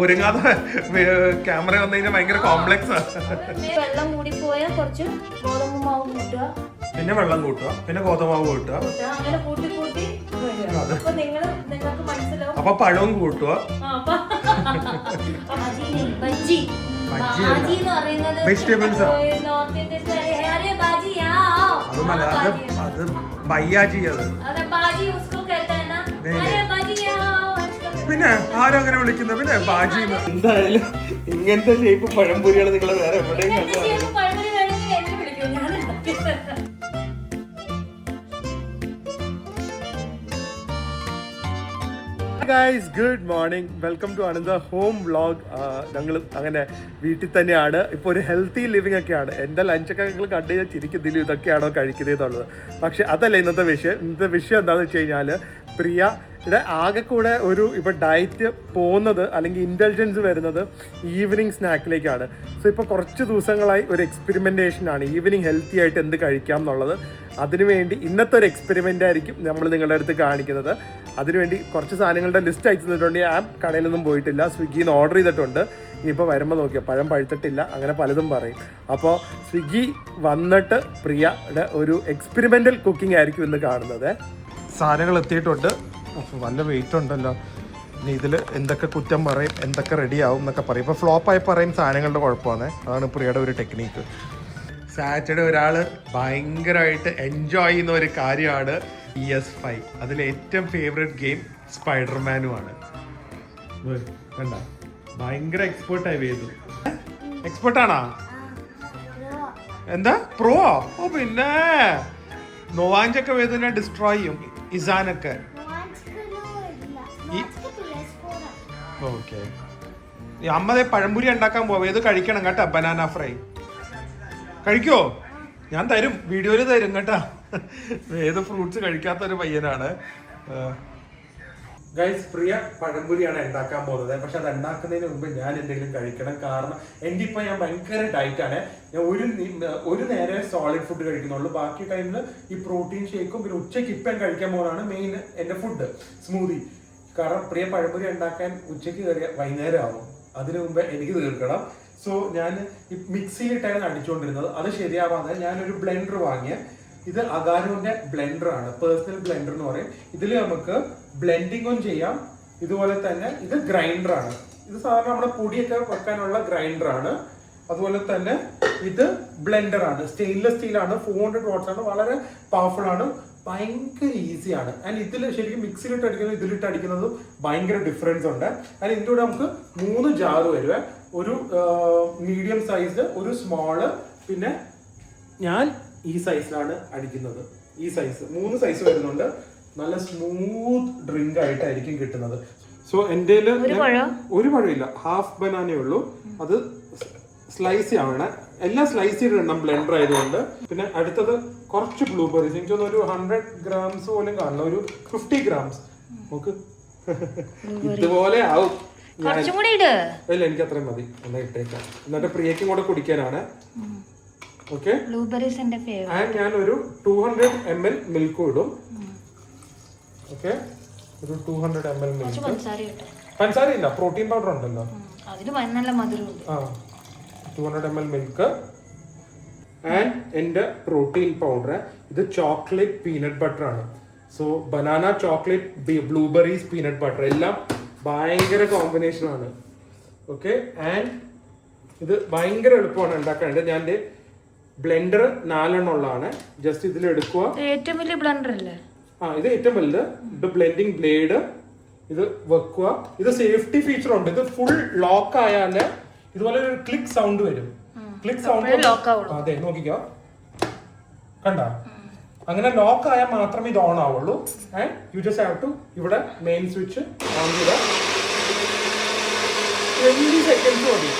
ഒരുങ്ങാതെ camera വന്നു കഴിഞ്ഞാൽ ഭയങ്കര കോംപ്ലക്സ് ആണ്. വെള്ളം കൂടി പോയാൽ കുറച്ച് ഗോതമ്പ് മാവ് കൂട്ടുക, പിന്നെ വെള്ളം കൂട്ടുക, പിന്നെ ഗോതമാവ് കൂട്ടുക, അങ്ങനെ കൂട്ടി കൂട്ടി വരിക. അപ്പൊ നിങ്ങൾക്ക് മനസ്സിലാവും. അപ്പൊ പഴവും കൂട്ടുക. ബജ്ജി ബാജി എന്ന് പറയുന്നത് വെജിറ്റബിൾസ് നോർത്ത് ഇന്ത്യൻ ബാജിയാ. അത് ബയ്യാജി. അത് ബാജി ഉസ്കോ कहते हैं ना, अरे बाजिया. പിന്നെ ആരും അങ്ങനെ വിളിക്കുന്നത് പിന്നെ ബാജി. എന്തായാലും ഇങ്ങനത്തെ ഷേപ്പ് പഴംപൊരികൾ നിങ്ങൾ വേറെ എവിടെയും guys, good morning, welcome to another home vlog. ഞങ്ങൾ അങ്ങനെ വീട്ടിൽ തന്നെയാണ്. ഇപ്പോൾ ഒരു ഹെൽത്തി ലിവിങ് ഒക്കെയാണ്. എൻ്റെ ലഞ്ചൊക്കെ നിങ്ങൾ കണ്ടു കഴിഞ്ഞാൽ ചിരിക്കുന്നില്ല, ഇതൊക്കെയാണോ കഴിക്കുന്നതെന്നുള്ളത്. പക്ഷെ അതല്ല ഇന്നത്തെ വിഷയം. ഇന്നത്തെ വിഷയം എന്താണെന്ന് വെച്ച് കഴിഞ്ഞാൽ, പ്രിയയുടെ ആകെ കൂടെ ഒരു ഇപ്പോൾ ഡയറ്റ് പോകുന്നത് അല്ലെങ്കിൽ ഇൻ്റലിജൻസ് വരുന്നത് ഈവനിങ് സ്നാക്കിലേക്കാണ്. സോ ഇപ്പോൾ കുറച്ച് ദിവസങ്ങളായി ഒരു എക്സ്പെരിമെൻറ്റേഷനാണ് ഈവനിങ് ഹെൽത്തി ആയിട്ട് എന്ത് കഴിക്കാം എന്നുള്ളത്. അതിനുവേണ്ടി ഇന്നത്തെ ഒരു എക്സ്പെരിമെൻ്റ് ആയിരിക്കും നമ്മൾ നിങ്ങളുടെ അടുത്ത് കാണിക്കുന്നത്. അതിനുവേണ്ടി കുറച്ച് സാധനങ്ങളുടെ ലിസ്റ്റ് അയച്ചു തന്നിട്ടുണ്ട്. ഞാൻ കടയിലൊന്നും പോയിട്ടില്ല, സ്വിഗ്ഗിയിൽ നിന്ന് ഓർഡർ ചെയ്തിട്ടുണ്ട്. ഇനിയിപ്പോൾ വരുമ്പോൾ നോക്കിയാൽ പഴം പഴുത്തിട്ടില്ല, അങ്ങനെ പലതും പറയും. അപ്പോൾ സ്വിഗ്ഗി വന്നിട്ട് പ്രിയയുടെ ഒരു എക്സ്പെരിമെൻ്റൽ കുക്കിംഗ് ആയിരിക്കും ഇന്ന് കാണുന്നത്. സാധനങ്ങൾ എത്തിയിട്ടുണ്ട്. നല്ല വെയിറ്റ് ഉണ്ടല്ലോ. ഇനി ഇതിൽ എന്തൊക്കെ കുറ്റം പറയും, എന്തൊക്കെ റെഡി ആവും എന്നൊക്കെ പറയും. ഇപ്പോൾ ഫ്ലോപ്പായി പറയും സാധനങ്ങളുടെ കുഴപ്പമാണ്. അതാണ് പ്രിയയുടെ ഒരു ടെക്നീക്ക്. സാറ്റർഡേ ഒരാൾ ഭയങ്കരമായിട്ട് എൻജോയ് ചെയ്യുന്ന ഒരു കാര്യമാണ് PS5. അതിൽ ഏറ്റവും ഫേവറേറ്റ് ഗെയിം സ്പൈഡർമാനുമാണ്. കണ്ട, ഭയങ്കര എക്സ്പേർട്ടായി വേദു. എക്സ്പേർട്ടാണാ? എന്താ പ്രോ? ഓ പിന്നെ നോവാഞ്ചൊക്കെ വേദുവിനെ ഡിസ്ട്രോയ് ചെയ്യും. ഇസാനൊക്കെ. ഓക്കെ, അമ്മതേ പഴംപുരി ഉണ്ടാക്കാൻ പോവാ. ഏത് കഴിക്കണം കേട്ടാ, ബനാന ഫ്രൈ കഴിക്കോ? ഞാൻ തരും, വീഡിയോയിൽ തരും കേട്ടാ. ഏത് ഫ്രൂട്ട്സ് കഴിക്കാത്തൊരു പയ്യനാണ്. ഗൈസ്, പ്രിയ പഴംപുരിയാണ് ഉണ്ടാക്കാൻ പോകുന്നത്. പക്ഷെ അത് ഉണ്ടാക്കുന്നതിന് മുമ്പ് ഞാൻ എന്തെങ്കിലും കഴിക്കണം. കാരണം എൻ്റെ ഇപ്പം ഞാൻ ഭയങ്കര ഡയറ്റാണ്. ഞാൻ ഒരു നേരെ സോളിഡ് ഫുഡ് കഴിക്കുന്നുള്ളൂ. ബാക്കി ടൈമിൽ ഈ പ്രോട്ടീൻ ഷേക്കും പിന്നെ ഉച്ചയ്ക്ക് ഇപ്പം കഴിക്കാൻ പോകുന്നതാണ് മെയിൻ എൻ്റെ ഫുഡ്, സ്മൂതി. കാരണം പ്രിയ പഴംപൊരി ഉണ്ടാക്കാൻ ഉച്ചയ്ക്ക് കയറിയ വൈകുന്നേരം ആവും. അതിനു മുമ്പ് എനിക്ക് തീർക്കണം. സോ ഞാൻ ഈ മിക്സിയിലിട്ടായിരുന്നു അടിച്ചുകൊണ്ടിരുന്നത്. അത് ശരിയാവാതെ ഞാനൊരു ബ്ലെൻഡർ വാങ്ങിയ. ഇത് അഗാരോന്റെ ബ്ലെൻഡർ ആണ്, പേഴ്സണൽ ബ്ലെൻഡർ എന്ന് പറയും. ഇതിൽ നമുക്ക് ബ്ലെൻഡിങ്ങും ചെയ്യാം. ഇതുപോലെ തന്നെ ഇത് ഗ്രൈൻഡർ ആണ്. ഇത് സാധാരണ നമ്മുടെ പൊടിയൊക്കെ വെക്കാനുള്ള ഗ്രൈൻഡർ ആണ്. അതുപോലെ തന്നെ ഇത് ബ്ലെൻഡർ ആണ്, സ്റ്റെയിൻലെസ് സ്റ്റീൽ ആണ്, 400 watts ആണ്, വളരെ പവർഫുൾ ആണ്, ഭയങ്കര ഈസിയാണ്. ആൻഡ് ഇതിൽ ശരിക്കും മിക്സിയിലിട്ട് അടിക്കുന്നത് ഇതിലിട്ട് അടിക്കുന്നത് ഭയങ്കര ഡിഫറൻസ് ഉണ്ട്. ആൻഡ് ഇതിൻ്റെ കൂടെ നമുക്ക് 3 ജാറ് വരുവേ. ഒരു മീഡിയം സൈസ്, ഒരു സ്മോള്, പിന്നെ ഞാൻ ഈ സൈസിലാണ് അടിക്കുന്നത്. ഈ സൈസ് 3 സൈസ് വരുന്നുണ്ട്. നല്ല സ്മൂത്ത് ഡ്രിങ്ക് ആയിട്ടായിരിക്കും കിട്ടുന്നത്. സോ എൻ്റെ ഒരു പഴമില്ല, ഹാഫ് ബനാനേ ഉള്ളൂ. അത് സ്ലൈസ് ചെയ്യണം. എല്ലാം സ്ലൈസ് ചെയ്തിടണം ബ്ലെൻഡർ ആയതുകൊണ്ട്. പിന്നെ അടുത്തത് കുറച്ച് ബ്ലൂബെറീസ്. എനിക്ക് തോന്നുന്നു ഒരു 100 grams പോലും കാണില്ല, ഒരു 50 grams. നോക്ക്, ഇതുപോലെ ആവും. ഇല്ല, എനിക്ക് അത്രയും മതി. എന്നാ ഇട്ടേക്കാം. എന്നിട്ട് പ്രിയക്കും കൂടെ കുടിക്കാനാണ്. ഓക്കെ, ഞാൻ ഒരു 200 ml മിൽക്ക് ഇടും. ഓക്കെ, ഒരു 200 ml മിൽക്ക്. പഞ്ചസാര ഇല്ല, പ്രോട്ടീൻ പൗഡർ ഉണ്ടല്ലോ. 200 ml മിൽക്ക്. ആൻഡ് എൻ്റെ പ്രോട്ടീൻ പൗഡർ ഇത് ചോക്ലേറ്റ് പീനട്ട് ബട്ടർ ആണ്. So banana, chocolate, blueberries, peanut butter എല്ലാം ഭയങ്കര കോമ്പിനേഷൻ ആണ്. ഓക്കെ, ആൻഡ് ഇത് ഭയങ്കര എളുപ്പമാണ് ഉണ്ടാക്കാനായിട്ട്. ഞാൻ എൻ്റെ ബ്ലെൻഡർ 4 ഉള്ളതാണ്. ജസ്റ്റ് ഇതിൽ എടുക്കുക. ഏറ്റവും വലിയ ബ്ലെൻഡർ അല്ലേ? ഇത് ഏറ്റവും വലുത്. ഇത് ബ്ലെൻഡിങ് ബ്ലേഡ്. ഇത് വെക്കുക. ഇത് സേഫ്റ്റി ഫീച്ചർ ഉണ്ട്. ഇത് ഫുൾ ലോക്ക് ആയാല് ഇതുപോലെ ഒരു ക്ലിക്ക് സൗണ്ട് വരും. ക്ലിക്ക് സൗണ്ട്, അതെ, നോക്കിക്കോ, കണ്ട, അങ്ങനെ ലോക്ക് ആയാൽ മാത്രമേ ഇത് ഓൺ ആവുള്ളൂ. And you just have to ഇവിടെ മെയിൻ സ്വിച്ച് ഓൺ ചെയ്താൽ 20 seconds മതി.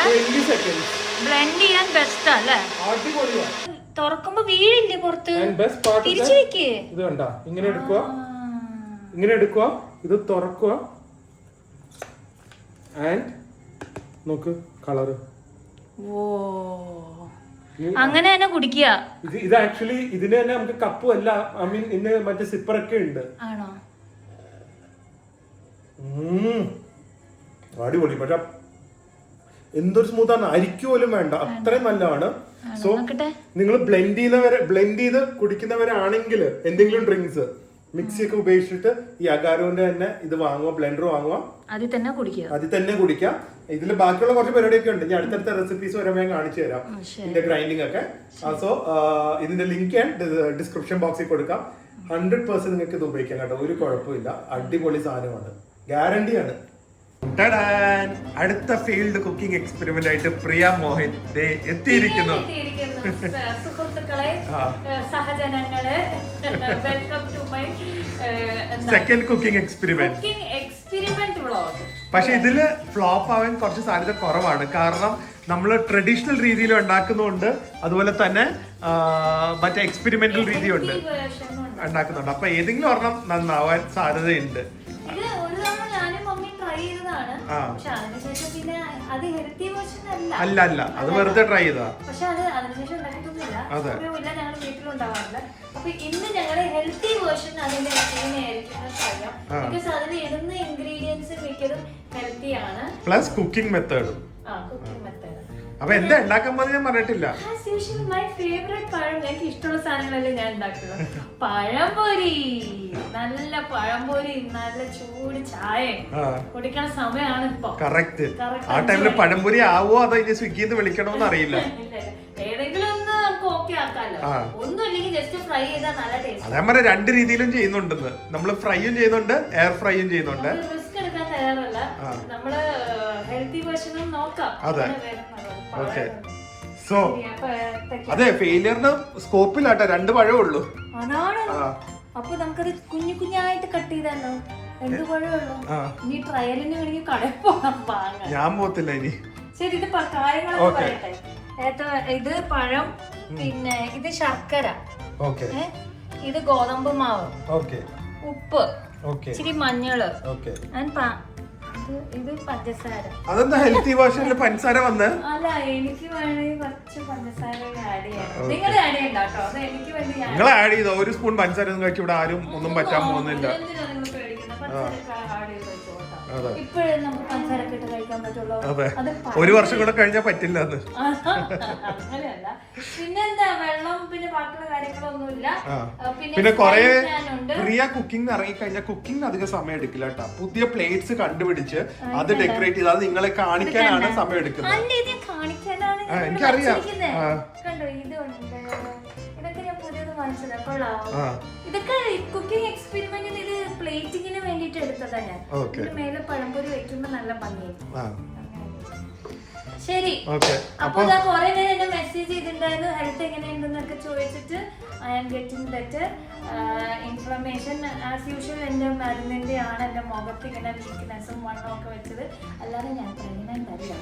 20 seconds ബ്ലെൻഡ് ചെയ്യാൻ ബെസ്റ്റ് അല്ലേ? അടിപൊളിയാണ്. തുറക്കുമ്പോ വീഴില്ലേ പുറത്ത്? തിരിച്ചു വെക്കേ. ഇത് കണ്ട, ഇങ്ങനെ എടുക്കുക, ഇങ്ങനെ എടുക്കുക, ഇത് തുറക്കുക. ആൻഡ് നോക്ക് കളറ്. ഓ, അങ്ങനെ തന്നെ കുടിക്കുക. ഇത് ആക്ച്വലി ഇതിന് തന്നെ നമുക്ക് കപ്പും അല്ല, ഐ മീൻ ഇന്ന് മറ്റേ സിപ്പറൊക്കെ ഉണ്ട്. ആണോ? അടിപൊളി. പക്ഷെ എന്തൊരു സ്മൂത്താണ്, അരിക്ക് പോലും വേണ്ട, അത്രയും നല്ലതാണ്. സോ നിങ്ങൾ ബ്ലെൻഡ് ചെയ്ത് കുടിക്കുന്നവരാണെങ്കിൽ എന്തെങ്കിലും ഡ്രിങ്ക്സ് മിക്സി ഒക്കെ ഉപയോഗിച്ചിട്ട് ഈ അഗാരോന്റെ തന്നെ ഇത് വാങ്ങുക, ബ്ലെൻഡർ വാങ്ങുക, അതിൽ തന്നെ കുടിക്കാം. ഇതിൽ ബാക്കിയുള്ള കുറച്ച് പരിപാടിയൊക്കെ ഉണ്ട്, ഞാൻ അടുത്തടുത്ത റെസിപ്പീസ് വരെ ഞാൻ കാണിച്ചു തരാം ഇതിന്റെ ഗ്രൈൻഡിങ് ഒക്കെ. സോ ഇതിന്റെ ലിങ്ക് ഞാൻ ഡിസ്ക്രിപ്ഷൻ ബോക്സിൽ കൊടുക്കാം. 100% നിങ്ങൾക്ക് ഇത് ഉപയോഗിക്കാം കേട്ടോ, ഒരു കുഴപ്പമില്ല, അടിപൊളി സാധനമാണ്, ഗ്യാരണ്ടിയാണ്. അടുത്ത ഫീൽഡ് കുക്കിംഗ് എക്സ്പെരിമെന്റ് ആയിട്ട് പ്രിയ മോഹൻ എത്തിയിരിക്കുന്നു. സുഹൃത്തുക്കളെ, സഹജനങ്ങളെ, welcome to my second cooking experiment vlog. പക്ഷെ ഇതില് ഫ്ലോപ്പ് ആവാൻ കുറച്ച് സാധ്യത കുറവാണ്, കാരണം നമ്മൾ ട്രഡീഷണൽ രീതിയിൽ ഉണ്ടാക്കുന്നുണ്ട്, അതുപോലെ തന്നെ മറ്റേ എക്സ്പെരിമെന്റൽ രീതിയുണ്ട് ഉണ്ടാക്കുന്നുണ്ട്. അപ്പൊ ഏതെങ്കിലും ഒരെണ്ണം നന്നാവാൻ സാധ്യതയുണ്ട്. അല്ല അത് വെറുതെ ട്രൈ ചെയ്താ. പക്ഷെ അത് അതിനുശേഷം ഉണ്ടാക്കിയിട്ടൊന്നുമില്ല, ഞങ്ങൾ വീട്ടിലുണ്ടാവാറില്ല. അപ്പൊ ഇന്ന് ഞങ്ങളുടെ ഹെൽത്തി വേർഷൻ അതിന്റെ എങ്ങനെയായിരിക്കും അറിയാം. ബിക്കോസ് അതിൽ ഇടുന്ന ഇൻഗ്രീഡിയൻസ് മിക്കതും ഹെൽത്തി ആണ്, പ്ലസ് കുക്കിംഗ് മെത്തേഡും. Cooking method. അപ്പൊ എന്താ ഉണ്ടാക്കാൻ പോകുന്നത് ഞാൻ പറഞ്ഞിട്ടില്ല. മൈ ഫേവറേറ്റ് പഴം, എനിക്ക് ഇഷ്ടമുള്ള സാധനങ്ങളല്ലേ ഞാൻ ഉണ്ടാക്കുന്നത്. പഴംപൊരി, നല്ല പഴംപൊരി, നല്ല ചൂട് ചായ കുടിക്കണ സമയമാണ് ഇപ്പൊ. കറക്റ്റ്. ആ ടൈമില് പഴംപൊരി ആവോ അതോ ഇനി സ്വിഗ്ഗിന്ന് വിളിക്കണോന്ന് അറിയില്ല. ഏതെങ്കിലും ഒന്ന് നമുക്ക് ഓക്കെ ആക്കാലോ, ഒന്നും ഇല്ലെങ്കിൽ ജസ്റ്റ് ഫ്രൈ ചെയ്താൽ നല്ല ടേസ്റ്റ്. അതേ പറഞ്ഞ രണ്ട് രീതിയിലും ചെയ്യുന്നുണ്ടെന്ന്, നമ്മള് ഫ്രൈയും ചെയ്യുന്നുണ്ട്, എയർ ഫ്രൈയും ചെയ്യുന്നുണ്ട്. റിസ്ക് എടുക്കാൻ തയ്യാറല്ല, നമ്മള് ഹെൽത്തി വേർഷനും നോക്കാം. അതെ, ഓക്കെ. സോ അതെ, ഫെയിലിയറിന് സ്കോപ്പിലാട്ടെ, 2 പഴമേ ഉള്ളൂ. അതാണ്. അപ്പൊ നമുക്കത് കുഞ്ഞു കുഞ്ഞായിട്ട് കട്ട് ചെയ്താലോ, 2 പഴമേ ഉള്ളൂ. ഇനി ട്രയലിന് വേണമെങ്കിൽ കടയിൽ പോകാം, വാങ്ങാം. ഞാൻ പോകത്തില്ല ഇനി. ശരി, ഇത് കാര്യങ്ങളൊക്കെ പറയട്ടെ. ഇത് പഴം, പിന്നെ ഇത് ശർക്കര, ഇത് ഗോതമ്പ് മാവ്, ഉപ്പ്, ഇച്ചിരി മഞ്ഞള്, ഇത് പഞ്ചസാര. അതെന്താ ഹെൽത്തി വേർഷനിൽ പഞ്ചസാര വന്ന്? അല്ല, എനിക്ക് വേണമെങ്കിൽ കുറച്ച് പഞ്ചസാര ആഡ് ചെയ്യണം. നിങ്ങൾ ആഡ് ചെയ്യണ്ട കേട്ടോ, അത് എനിക്ക് വേണ്ടി. നിങ്ങൾ ആഡ് ചെയ്തോ, 1 സ്പൂൺ പഞ്ചസാര ഒന്നും കഴിച്ചു ഇവിടെ ആരും ഒന്നും പറ്റാൻ പോകുന്നില്ല. ഇപ്പോഴേ നമുക്ക് പഞ്ചസാര ഇട്ട് കഴിക്കാൻ പറ്റുള്ളൂ. അതെ, 1 വർഷം കൂടെ കഴിഞ്ഞാൽ പറ്റില്ല അത്. അങ്ങനെയല്ല, പിന്നെന്താ, വെള്ളം, പിന്നെ ബാക്കിയുള്ള കാര്യങ്ങളൊന്നുമില്ല. പിന്നെ കൊറേ പ്രിയ കുക്കിംഗ് ഇറങ്ങി കഴിഞ്ഞാൽ കുക്കിംഗ് അധികം സമയം എടുക്കില്ല കേട്ടോ. പുതിയ പ്ലേറ്റ്സ് കണ്ടുപിടിച്ച് അത് ഡെക്കറേറ്റ് ചെയ്ത് അത് നിങ്ങളെ കാണിക്കാനാണ് സമയം എടുക്കുന്നത്. എനിക്കറിയാം. കണ്ടോ, ഇതുണ്ട്, ഇതൊക്കെ ഞാൻ പുതിയത് വാങ്ങിച്ചതാ, കൊള്ളാവോ? ഇതൊക്കെ കുക്കിംഗ് എക്സ്പെരിമെന്റിന്, ഇത് പ്ലേറ്റിങ്ങിന് വേണ്ടിട്ട് എടുത്തതാ ഞാൻ. മേലെ പഴംപൊരി വെക്കുമ്പോ നല്ല ഭംഗിയായി. ശരി, അപ്പൊ ഇതാ കുറെ നേരം എന്നെ മെസ്സേജ് ചെയ്തിട്ടുണ്ടായിരുന്നു, ഹെൽത്ത് എങ്ങനെയുണ്ടെന്നൊക്കെ ചോദിച്ചിട്ട്. I am getting better. Inflammation as usual എന്റെ മരുന്നിന്റെ ആണ് എന്റെ മുഖത്ത് ഇങ്ങനെ വീക്ക്നെസ്സും വണ്ണും ഒക്കെ വെച്ചത്. അല്ലാതെ ഞാൻ പ്രഗ്നന്റ് അല്ല,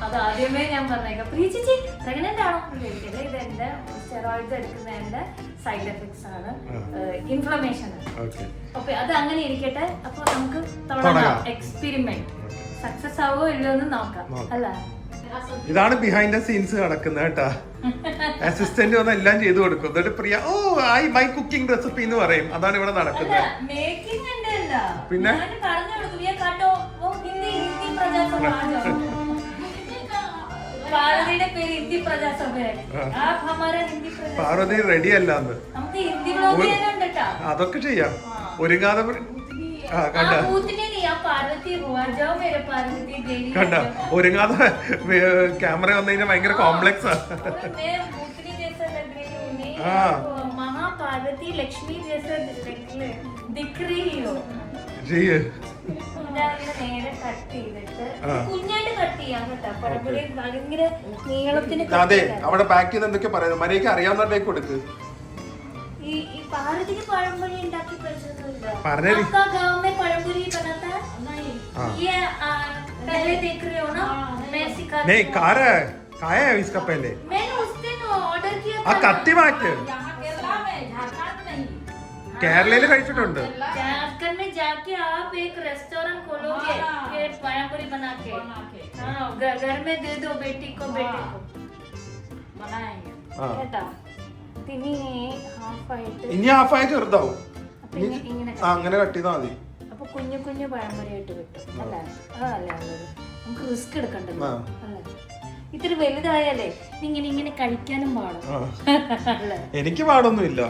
അത് ആദ്യമേ ഞാൻ പറഞ്ഞേക്കാം. പ്രിയ ചേച്ചി പ്രഗ്നന്റ് ആണോ ചോദിക്കില്ല, ഇത് എന്റെ സ്റ്റെറോയിഡ്സ് എടുക്കുന്നതിന്റെ സൈഡ് എഫക്ട്സ് ആണ്, ഇൻഫ്ലമേഷൻ ആണ്. അപ്പൊ അത് അങ്ങനെ ഇരിക്കട്ടെ. അപ്പൊ നമുക്ക് തുടങ്ങാം എക്സ്പെരിമെന്റ്. സക്സസ് ആവോ ഇല്ലോ എന്ന് നോക്കാം, അല്ല? ഇതാണ് ബിഹൈൻഡ് ദ സീൻസ് നടക്കുന്നത് കേട്ടാ. അസിസ്റ്റന്റ് വന്ന് എല്ലാം ചെയ്തു കൊടുക്കും, എന്നിട്ട് പ്രിയ മൈ കുക്കിംഗ് റെസിപ്പി എന്ന് പറയും. അതാണ് ഇവിടെ നടക്കുന്നത്. പിന്നെ പാർവതി റെഡി അല്ലാന്ന്, അതൊക്കെ ചെയ്യാം. ഒരുങ്ങാതെ കണ്ട ഒരുങ്ങാതെ ക്യാമറ വന്നു കഴിഞ്ഞാൽ ഭയങ്കര കോംപ്ലക്സ് ആ. महापार्वती लक्ष्मी जैसे दिख रही हो. അതെ, അവിടെ പാക്ക് ചെയ്ത് എന്തൊക്കെ പറയുന്നത് മര്യാദയ്ക്ക് അറിയാവുന്നവരുടെ കൊടുക്ക്. पार्वती की पढ़ाई ഉണ്ടാക്കി പരിചയമില്ല. പറഞ്ഞേ गांव में पढ़ाई बनाता है ये पहले देख रहे हो ना, मैं सिखा नहीं खाया है इसका पहले. मैंने उस दिन ऑर्डर किया ആ കത്തി മാറ്റ്. केरला में, झारखंड नहीं. കേരളയിൽ കഴിച്ചിട്ടുണ്ട്. झारखंड में जाके आप एक रेस्टोरेंट खोलोगे ये पानीपुरी बना के, हां घर में दे दो बेटी को, बेटे को बनाएंगे बेटा. ഇനി ഹാഫ് ആയിട്ട് ചെറുതാവും. അങ്ങനെ കട്ട് ചെയ്താൽ മതി. അപ്പൊ അപ്പൊ കുഞ്ഞു കുഞ്ഞു പഴംപൊരിയായിട്ട് കിട്ടും അല്ലേ? അതല്ലേ ഉള്ളത്, നമുക്ക് റിസ്ക് എടുക്കണ്ടല്ലോ അല്ലേ? ഇത്തിരി വലുതായാലേ ഇങ്ങനെ ഇങ്ങനെ കഴിക്കാനും പാടും. എനിക്ക് പാടൊന്നുമില്ല.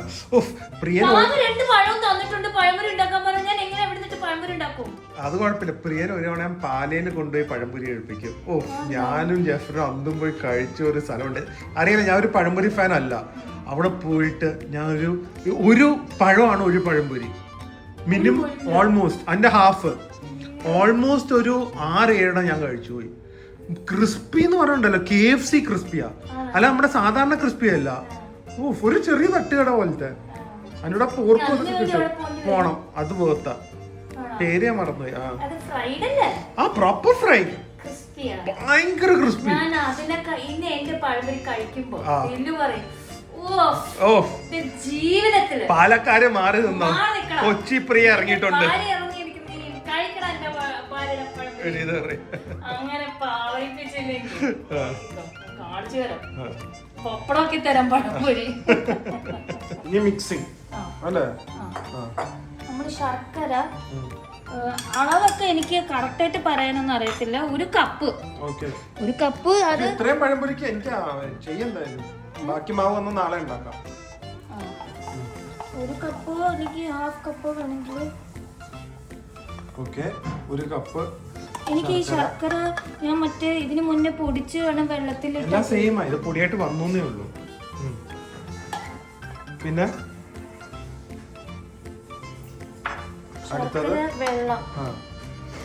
രണ്ട് പഴവും തന്നിട്ടുണ്ട്, പഴംപൊരി ഉണ്ടാക്കാൻ പറഞ്ഞാൽ ഞാൻ എങ്ങനെ എവിടെ പഴംപൊരി ഉണ്ടാക്കും? അത് കുഴപ്പമില്ല. പ്രിയൻ ഒരു തവണ പാലേന്ന് കൊണ്ടുപോയി പഴംപൊരി കഴിപ്പിക്കും. ഞാനും ജെഫറും അന്നും പോയി കഴിച്ച ഒരു സ്ഥലമുണ്ട്. അറിയില്ല, ഞാൻ ഒരു പഴംപൊരി ഫാൻ അല്ല. അവിടെ പോയിട്ട് ഞാൻ ഒരു പഴമാണ് ഒരു പഴംപൊരി, മിനിമം ഓൾമോസ്റ്റ് അതിന്റെ ഹാഫ്, ഓൾമോസ്റ്റ് ഒരു 6-7 ഞാൻ കഴിച്ചു പോയി. ക്രിസ്പി എന്ന് പറഞ്ഞിട്ടുണ്ടല്ലോ, KFC ക്രിസ്പിയാ, അല്ല നമ്മുടെ സാധാരണ ക്രിസ്പി അല്ല. ഒരു ചെറിയ തട്ടുകട പോലത്തെ. അതിനോട് പോർക്ക് കിട്ടും, പോണം. അത് പോത്ത പേര് ഞാൻ മറന്നുപോയി. ആ പ്രോപ്പർ ഫ്രൈ, ഭയങ്കര ക്രിസ്പി. ജീവിതത്തില് പാലക്കാര് മാറി നിന്നോ, കൊച്ചി പ്രിയ ഇറങ്ങിയിട്ടുണ്ട്. അങ്ങനെ കാണിച്ചു തരാം, പപ്പടമൊക്കെ തരാം പഴംപൊരി. മിക്സിംഗ് അല്ലേ? നമ്മള് ശർക്കര അളവൊക്കെ എനിക്ക് കറക്റ്റ് ആയിട്ട് പറയാനൊന്നും അറിയത്തില്ല. ഒരു കപ്പ് അത് ഇത്രയും പഴംപൊരിക്ക് എനിക്ക് ചെയ്യണ്ടായിരുന്നു. ബാക്കി മാവ് വന്ന് നാളെ ഉണ്ടാക്കാം. ഒരു കപ്പ് അല്ലെങ്കിൽ ഹാഫ് കപ്പ് വേണമെങ്കിൽ. ഒരു കപ്പ് എനിക്ക് ഈ ശർക്കര ഞാൻ മറ്റേ ഇതിന് മുന്നേ പൊടിച്ച് വേണം വെള്ളത്തിൽ. സെയിം ഇത് പൊടിയായിട്ട് വന്നേ ഉള്ളൂ. പിന്നെ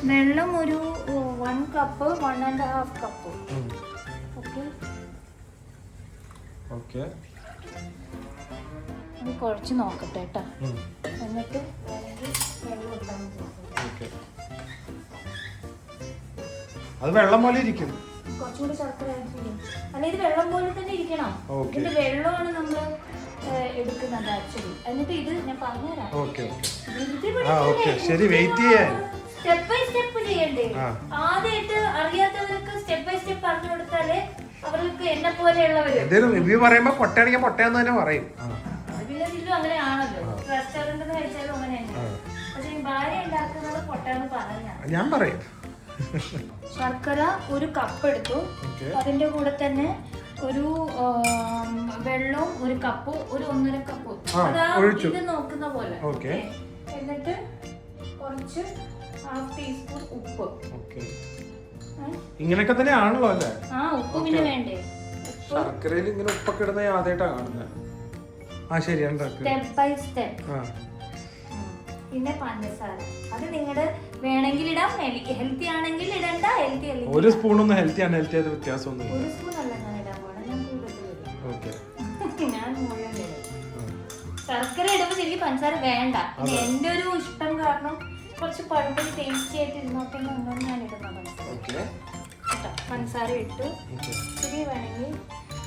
വെള്ളം ഒരു 1 കപ്പ് 1.5 കപ്പ്. ഓക്കെ, കുഴച്ച് നോക്കട്ടെ കേട്ടോ, എന്നിട്ട് വെള്ളം ഇട്ടാൽ മതി. അത് വെള്ളം പോലെ ഇരിക്കും, കുറച്ചുകൂടി ശർക്കര അല്ല, ഇത് വെള്ളം പോലെ തന്നെ ഇരിക്കണം. ഇതിന്റെ വെള്ളമാണ് നമ്മള് എടുക്കുന്നത് ആക്ച്വലി. എന്നിട്ട് ഇത് ഞാൻ പറഞ്ഞുതരാം. സ്റ്റെപ്പ് ബൈ സ്റ്റെപ്പ് ചെയ്യണ്ടേ? ആദ്യമായിട്ട് അറിയാത്തവർക്ക് സ്റ്റെപ്പ് ബൈ സ്റ്റെപ്പ് പറഞ്ഞു കൊടുത്താലേ അവർക്ക് എന്നെ പോലെയുള്ളവര് പൊട്ടയാണെങ്കിൽ പൊട്ടയെന്ന് തന്നെ പറയും. വില്ലേജിലും അങ്ങനെയാണല്ലോ, റെസ്റ്റോറന്റിൽ കഴിച്ചാലും അങ്ങനെ തന്നെ. പക്ഷെ ഭാര്യ ഉണ്ടാക്കുന്നത് പൊട്ടയെന്ന് പറഞ്ഞാ ഞാൻ പറയും. ശർക്കര ഒരു കപ്പ് എടുത്തു, അതിന്റെ കൂടെ തന്നെ ഒരു വെള്ളവും ഒരു കപ്പ്, ഒരു 1.5 കപ്പ് ഇത് നോക്കുന്ന പോലെ. എന്നിട്ട് കുറച്ച് 1/2 ടീസ്പൂൺ ഉപ്പ്. ഇങ്ങനെയൊക്കെ തന്നെ ആണല്ലോ അല്ലേ? ഉപ്പ് പിന്നെ വേണ്ടേ? ശർക്കരയിൽ ഇങ്ങനെ ഉപ്പൊക്കെ ഇടുന്ന ആദ്യമായിട്ടാ കാണുന്നത്. Step by step. പിന്നെ പഞ്ചസാര, അത് നിങ്ങളുടെ വേണമെങ്കിൽ ഇടാം, ഹെൽത്തി ആണെങ്കിൽ ഇടണ്ട, ഹെൽത്തി അല്ലെങ്കിൽ ഒരു സ്പൂണൊന്നും ഹെൽത്തി ആണ്, ഹെൽത്തി ആയിട്ട് വ്യത്യാസമൊന്നും. ഒരു സ്പൂൺ അല്ല ഞാൻ ഇടാൻ പോണേ, ഞാൻ ഞാൻ മുഴുവൻ ഇടും. ശർക്കര ഇടുമ്പോൾ ശരിക്കും പഞ്ചസാര വേണ്ട. എന്റെ ഒരു ഇഷ്ടം കാരണം കുറച്ച് പഴംപൊരി ടേസ്റ്റി ആയിട്ട് ഇരുന്നോട്ടെ എന്നാണ് ഞാൻ ഇടുന്നത്. പഞ്ചസാര ഇട്ടു, ഇത്തിരി വേണമെങ്കിൽ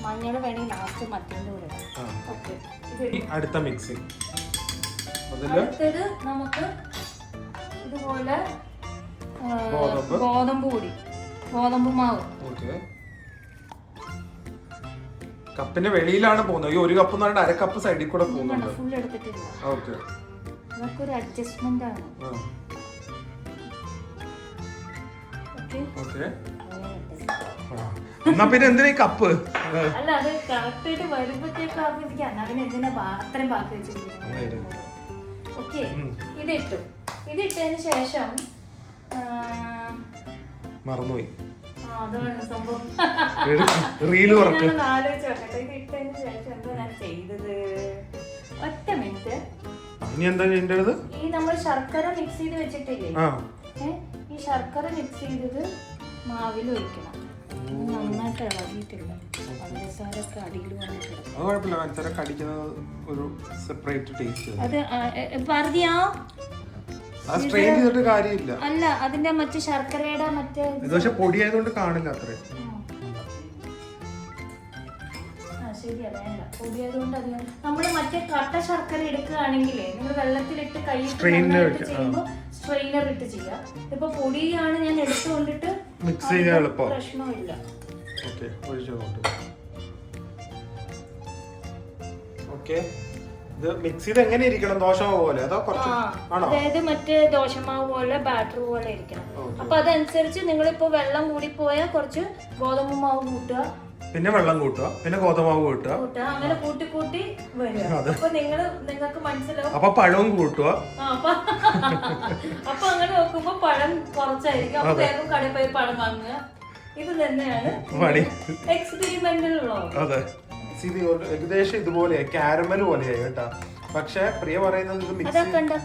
മഞ്ഞൾ വേണമെങ്കിൽ ലാസ്റ്റ് മറ്റേന്റെ കൂടെ ഇടാം. ഓക്കെ, അടുത്ത മിക്സിംഗ്. അടുത്തത് നമുക്ക് ഇതുപോലെ ഗോതമ്പ് പൊടി, ഗോതമ്പ് മാവ്. കപ്പിന്റെ വെളിയിലാണ് പോകുന്നത്. ഒരു കപ്പ് എന്ന് പറഞ്ഞാൽ 1/2 കപ്പ് സൈഡിൽ കൂടെ പോകുന്നുണ്ട്. ഫുൾ എടുത്തിട്ടില്ല. അതൊക്കെ ഒരു അഡ്ജസ്റ്റ്മെന്റ് ആണ്. എന്നാ പിന്നെ എന്തിനാ ഈ കപ്പ്? അല്ല, അത് കറക്റ്റ് ആയിട്ട് വരുമ്പോഴത്തേക്ക് അതിന് എന്തിനാ അത്രയും ബാക്കി വെച്ചിരിക്കുന്നത്. ഓക്കെ, ഇതിട്ടു. ഇതിട്ടതിന് ശേഷം മറന്നുപോയി. അതാണ് സംഭവം. ആലോചിച്ച് നോക്കട്ടെ, ഇത് ഇട്ടതിന് ശേഷം എന്താ ഞാൻ ചെയ്തത്? ഒറ്റ മിനിറ്റ്. ഈ നമ്മൾ ശർക്കര മിക്സ് ചെയ്ത് വെച്ചിട്ടില്ലേ, ഈ ശർക്കര മിക്സ് ചെയ്തത് മാവിൽ ഒഴിക്കണം. നന്നായിട്ട് ഇളകിയിട്ടില്ല, പഞ്ചസാരൊക്കെ അടിയിൽ വന്നിട്ടില്ല. അത് പറഞ്ഞാ അല്ല, അതിന്റെ മറ്റേ ശർക്കരയുടെ മറ്റേ പൊടിയായതുകൊണ്ട് കാണില്ല അത്രേ. ശരിയാ, വേണ്ട, പൊടിയായതുകൊണ്ട് അധികം. നമ്മള് മറ്റേ കട്ട ശർക്കര എടുക്കുകയാണെങ്കിലേ നിങ്ങൾ വെള്ളത്തിലിട്ട് കൈയിട്ട് ചെയ്യുമ്പോൾ സ്ട്രെയിനർ ഇട്ട് ചെയ്യാം. ഇപ്പൊ പൊടിയാണ് ഞാൻ എടുത്തുകൊണ്ടിട്ട് മിക്സ് ചെയ്യാൻ എളുപ്പം, പ്രശ്നമില്ല. ഇത് മിക്സ് ചെയ്ത് എങ്ങനെ ഇരിക്കണം? ദോശമാവ് പോലെ അതോ കുറച്ച് ആണോ? അതായത് മറ്റേ ദോശമാവ് പോലെ ബാറ്റർ പോലെ ഇരിക്കണം. അപ്പൊ അതനുസരിച്ച് നിങ്ങളിപ്പോ വെള്ളം കൂടി പോയാൽ കുറച്ച് ഗോതമ്പ് മാവ് കൂട്ടുക, പിന്നെ വെള്ളം കൂട്ടുക, പിന്നെ ഗോതമാവ് കൂട്ടുക, അങ്ങനെ കൂട്ടി കൂട്ടി വരിക. അപ്പൊ നിങ്ങൾക്ക് മനസ്സിലാവും. അപ്പൊ പഴവും കൂട്ടുക. അപ്പൊ അങ്ങനെ നോക്കുമ്പോ പഴം കുറച്ചായിരിക്കും. അപ്പൊ വേഗം കടയിൽ പോയി പഴം വാങ്ങുക. ഇത് തന്നെയാണ് എക്സ്പെരിമെന്റൽ വ്ളോഗ്. അതെ, ഇത് ഏകദേശം ഇതുപോലെ കാരമൽ പോലെയായി കേട്ടാ. പക്ഷെ പ്രിയ പറയുന്നത് ഇത്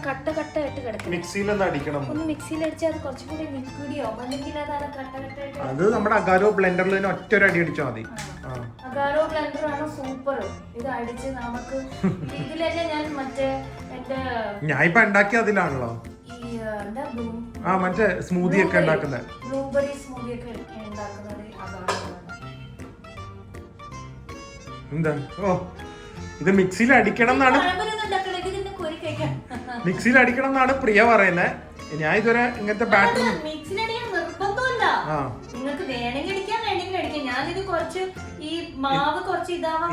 കട്ട കട്ടയായിട്ട് കിടക്കും. മിക്സിയിലൊന്ന് അടിക്കണം. ഒന്ന് മിക്സിയിൽ അടിച്ചാൽ അത് കുറച്ചുകൂടി ലിക്വിഡിയോ അല്ലെങ്കിൽ അതാണ് കട്ട കട്ടയായിട്ട്. അത് നമ്മുടെ അഗാരോ ബ്ലെൻഡറിൽ ഒറ്റ ഒരു അടി അടിച്ചാൽ മതി. അഗാരോ ബ്ലെൻഡർ ആണ് സൂപ്പർ. ഇത് അടിച്ച് നമുക്ക് ഇതിലല്ലേ ഞാൻ മറ്റേ ഞാൻ ഇപ്പൊ ഉണ്ടാക്കി അതിലാണല്ലോ മറ്റേ സ്മൂതി ഒക്കെ ഉണ്ടാക്കുന്നത്. ബ്ലൂബെറി സ്മൂതി ഒക്കെ ഉണ്ടാക്കുന്നത് എന്താ? ഓ, ഇത് മിക്സിയിൽ അടിക്കണം എന്നാണ് പ്രിയ പറയുന്നത്. ഞാൻ ഇതുവരെ ഇങ്ങനത്തെ ബാറ്റർ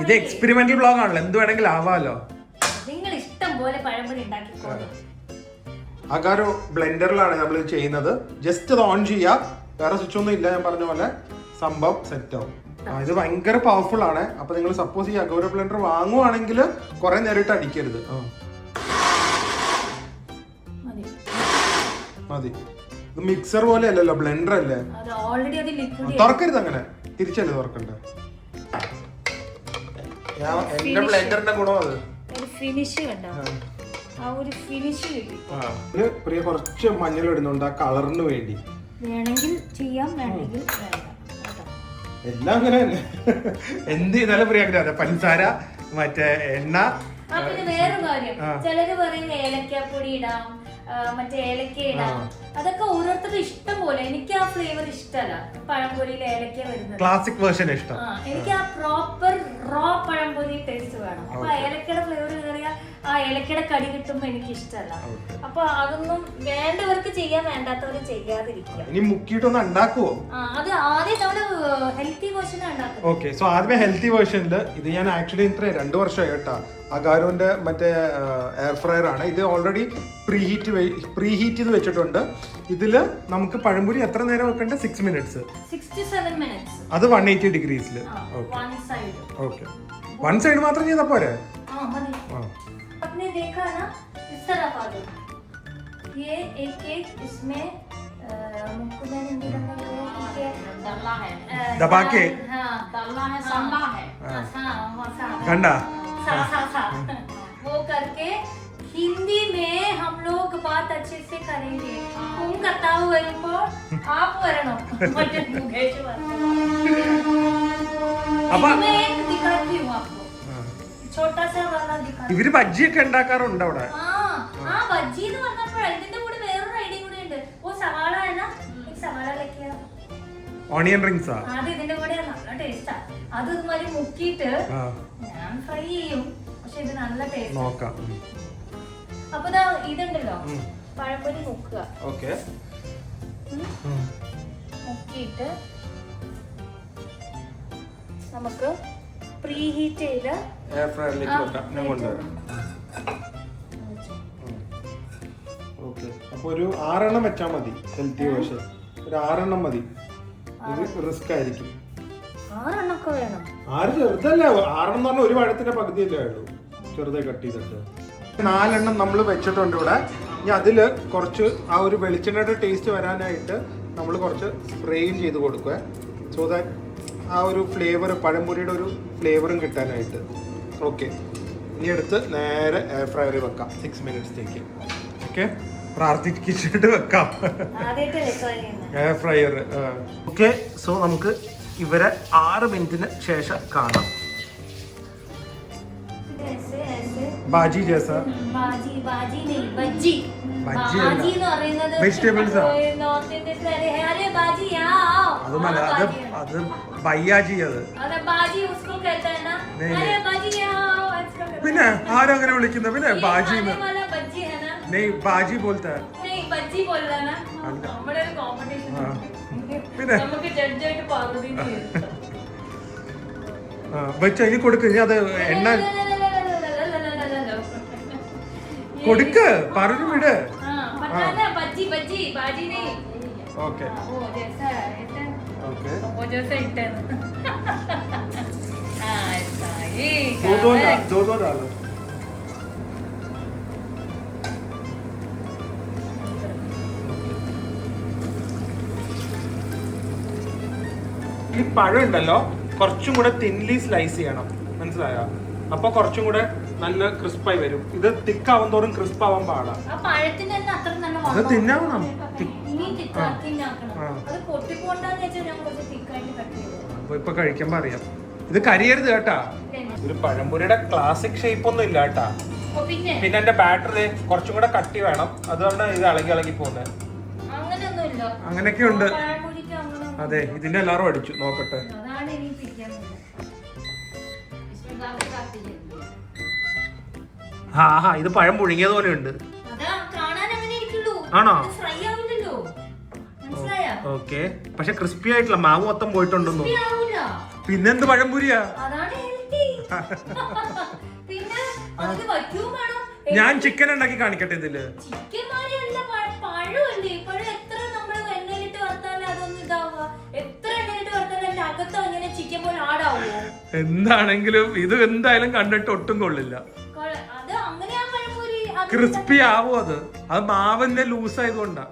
ഇത് എക്സ്പെരിമെന്റൽ ബ്ലോഗ് ആണല്ലോ, എന്ത് വേണമെങ്കിലും ആവാലോ. നിങ്ങൾ ഇഷ്ടം പോലെ പഴംപൊരി ഉണ്ടാക്കിക്കോളൂ. അഗാരോ ബ്ലെൻഡറിലാണ് നമ്മൾ ചെയ്യുന്നത്. ജസ്റ്റ് അത് ഓൺ ചെയ്യാം, വേറെ സ്വിച്ച് ഒന്നും ഇല്ല. ഞാൻ പറഞ്ഞ പോലെ സംഭവം സെറ്റ് ആവും. ഇത് ഭയങ്കര പവർഫുൾ ആണ്. അപ്പൊ നിങ്ങൾ സപ്പോസ് ഈ അഗാരോ ബ്ലെൻഡർ വാങ്ങുവാണെങ്കിൽ കുറെ നേരിട്ട് അടിക്കരുത്. മതി. ഇത് മിക്സർ പോലെ അല്ലല്ലോ, ബ്ലെൻഡർ അല്ലേ. തുറക്കരുത്, അങ്ങനെ തിരിച്ചല്ലേ തുറക്കണ്ടേ. എന്റെ ബ്ലെൻഡറിന്റെ ഗുണം അത് ഫിനിഷ് കണ്ടോ, ആ ഒരു ഫിനിഷ് കിട്ടി. പ്രിയ കുറച്ച് മഞ്ഞൾ ഇടുന്നുണ്ട് ആ കളറിന് വേണ്ടി. വേണമെങ്കിൽ ചെയ്യാം, വേണമെങ്കിൽ എല്ലാം അങ്ങനെ തന്നെ. എന്ത് ചെയ്താലും പ്രിയ അങ്ങനെ. പഞ്ചസാര, മറ്റേ എണ്ണ. പിന്നെ വേറൊരു കാര്യം, ചിലര് പറയും ഏലക്കാപ്പൊടി ഇടാം, മറ്റേ ഏലക്ക ഇടാം. അതൊക്കെ ഓരോരുത്തരുടെ ഇഷ്ടം പോലെ. എനിക്ക് ആ ഫ്ലേവർ ഇഷ്ടമല്ല. പഴംപൊരിയിൽ ഏലക്ക വരുന്നത് ക്ലാസിക് വേർഷൻ ഇഷ്ടം. എനിക്ക് ആ പ്രോപ്പർ റോ പഴംപൊരി ടേസ്റ്റ് വേണം. അപ്പൊ ഏലക്കയുടെ ഫ്ലേവർ കയറിയ ആ ഏലക്കയുടെ കടി കിട്ടുമ്പോ എനിക്ക് ഇഷ്ടമല്ല. അപ്പൊ അതൊന്നും വേണ്ടവർക്ക് ചെയ്യാൻ, വേണ്ടാത്തവര് ചെയ്യാതിരിക്കുക. ഇനി മുക്കിയിട്ടൊന്ന് ഉണ്ടാക്കുവോ? അത് ആദ്യം നമ്മള് ഹെൽത്തി വേർഷൻ ഉണ്ടാക്കും. ഓക്കെ, സോ ആദ്യമേ ഹെൽത്തി വേർഷനിൽ ഇത് ഞാൻ ആക്ച്വലി ഇത്ര 2 വർഷമായി കേട്ടാ. അഗാരോന്റെ മറ്റേ എയർ ഫ്രയർ ആണ് ഇത്. ഓൾറെഡി പ്രീഹീറ്റ് ചെയ്ത് വെച്ചിട്ടുണ്ട്. ഇതില് നമുക്ക് പഴംപൊരി എത്ര നേരം വെക്കണ്ട? 6 മിനിറ്റ്സ്. അത് 180 ഡിഗ്രീസിൽ. ഓക്കെ, വൺ സൈഡ് മാത്രം ചെയ്താ പോരെ? കണ്ട वो करके हिंदी में हम लोग बात अच्छे से करेंगे. तुम कताव വരുമ്പോൾ आप വരണോ മറ്റേ മുകേഷ് വരണം. അപ്പോൾ मैं एक दिखाती हूं आपको. छोटा सा वाला दिखा. ഇവര് ബജ്ജി ഒക്കെ ഉണ്ടാക്കാറുണ്ട് അവിടെ. ആ ബജ്ജി എന്ന് പറഞ്ഞപ്പോൾ ഇതിന്റെ കൂടെ വേറൊരു ഐഡിയ കൂടി ഉണ്ട്. ഓ സവാള है ना, एक सवाला लेके आओ. ഓണിയൻ റിംഗ്സ് ആ. അത് ഇതിന്റെ കൂടെ നല്ല ടേസ്റ്റാ. അത് ഇതുമാതിരി മുക്കിയിട്ട് ഞാൻ ഫ്രൈ ചെയ്യും. പക്ഷെ ഇത് നല്ല ടേസ്റ്റ് നോക്കാം. അപ്പൊ ഇതുണ്ടല്ലോ പഴംപൊരി മുക്കുക. ഓക്കേ, മുക്കിയിട്ട് നമുക്ക് പ്രീഹീറ്റ് ചെയ്ത് എയർ ഫ്രയറിലേക്ക് വെക്കാം. ഞാൻ കൊണ്ടുവരാം. ഓക്കേ, അപ്പോൾ ഒരു 6 എണ്ണം വെച്ചാൽ മതി. ഹെൽത്തി വേർഷൻ ഒരു 6 എണ്ണം മതി. ഇത് റിസ്ക് ആയിരിക്കും. 6 എണ്ണൊക്കെ വേണം. 6 ചെറുതല്ല, 6 എന്ന് പറഞ്ഞാൽ ഒരു പഴത്തിന്റെ പകുതിയല്ലേ ഉള്ളൂ. ചെറുതായി കട്ട് ചെയ്തിട്ട് 4 എണ്ണം നമ്മൾ വെച്ചിട്ടുണ്ട് ഇവിടെ. ഇനി അതിൽ കുറച്ച് ആ ഒരു വെളിച്ചെണ്ണയുടെ ടേസ്റ്റ് വരാനായിട്ട് നമ്മൾ കുറച്ച് സ്പ്രേയും ചെയ്ത് കൊടുക്കുക. സോ ദാറ്റ് ആ ഒരു ഫ്ലേവർ, പഴംപൊരിയുടെ ഒരു ഫ്ലേവറും കിട്ടാനായിട്ട്. ഓക്കെ, ഇനി എടുത്ത് നേരെ എയർ ഫ്രയറിൽ വെക്കാം 6 മിനിറ്റ്സത്തേക്ക്. ഓക്കെ, പ്രാർത്ഥിച്ചിട്ട് വെക്കാം എയർ ഫ്രയർ. ഓക്കെ, സോ നമുക്ക് ഇവരെ 6 മിനിറ്റിന് ശേഷം കാണാം. ബാജി ജैसा ബാജി नहीं बज्जी ബാജി എന്ന് പറയുന്നത് വെജിറ്റബിൾസ് ആ. നോർത്ത് ഇന്ത്യൻസ് अरे बाजी यहाँ आओ. അത് ബയ്യാജി. अरे बाजी उसको कहता है ना. अरे बाजी यहाँ आओ. പിന്നെ ആരങ്ങനെ വിളിക്കുന്നത്? പിന്നെ ബാജി वाला बज्जी है ना. नहीं बाजी बोलता है. नहीं बज्जी बोल रहा ना. നമ്മുടെ ഒരു കോമ്പറ്റീഷൻ. പിന്നെ നമുക്ക് ജഡ്ജ് ആയിട്ട് പാർവതി വെച്ച് അതിന് കൊടുക്കുക. അത് എണ്ണ കൊടുക്ക് പറഞ്ഞു വിട്. बज्जी बज्जी बाजी नहीं ओके वो जैसा है ओके वो जैसा इटन हां ऐसा ये दो डालो. ഈ പഴം ഉണ്ടല്ലോ കുറച്ചും കൂടെ തിൻലി സ്ലൈസ് ചെയ്യണം, മനസ്സിലായോ? അപ്പൊ കുറച്ചും കൂടെ നല്ല ക്രിസ്പായി വരും. ഇത് തിക്കാവും തോറും ക്രിസ്പ് ആവാൻ പാടാ. അത് തിന്നാവണം. ഇപ്പൊ കഴിക്കുമ്പോ അറിയാം. ഇത് കരിയരുത് കേട്ടാ. ഒരു പഴംപൊരിയുടെ ക്ലാസിക് ഷേപ്പ് ഒന്നും ഇല്ല കേട്ടാ. പിന്നെ എന്റെ ബാറ്ററി കുറച്ചും കൂടെ കട്ടി വേണം, അതുകൊണ്ട് ഇത് ഇളകി പോകുന്നത്. അങ്ങനെയൊക്കെ ഉണ്ട്. അതെ, ഇതിന്റെ എല്ലാരും അടിച്ചു നോക്കട്ടെ. ഹാ ഇത് പഴം പുഴുങ്ങിയത് പോലെ ഉണ്ട്. ആണോ? ഓക്കെ, പക്ഷെ ക്രിസ്പി ആയിട്ടില്ല. മാവ് മൊത്തം പോയിട്ടുണ്ടെന്നു. പിന്നെന്ത് പഴംപൊരിയാ? ഞാൻ ചിക്കൻ ഉണ്ടാക്കി കാണിക്കട്ടെ ഇതില്. എന്താണെങ്കിലും ഇത് എന്തായാലും കണ്ടിട്ട് ഒട്ടും കൊള്ളില്ല. ക്രിസ്പി ആവോ? അത് മാവിന്റെ ലൂസ് ആയതുകൊണ്ടാ.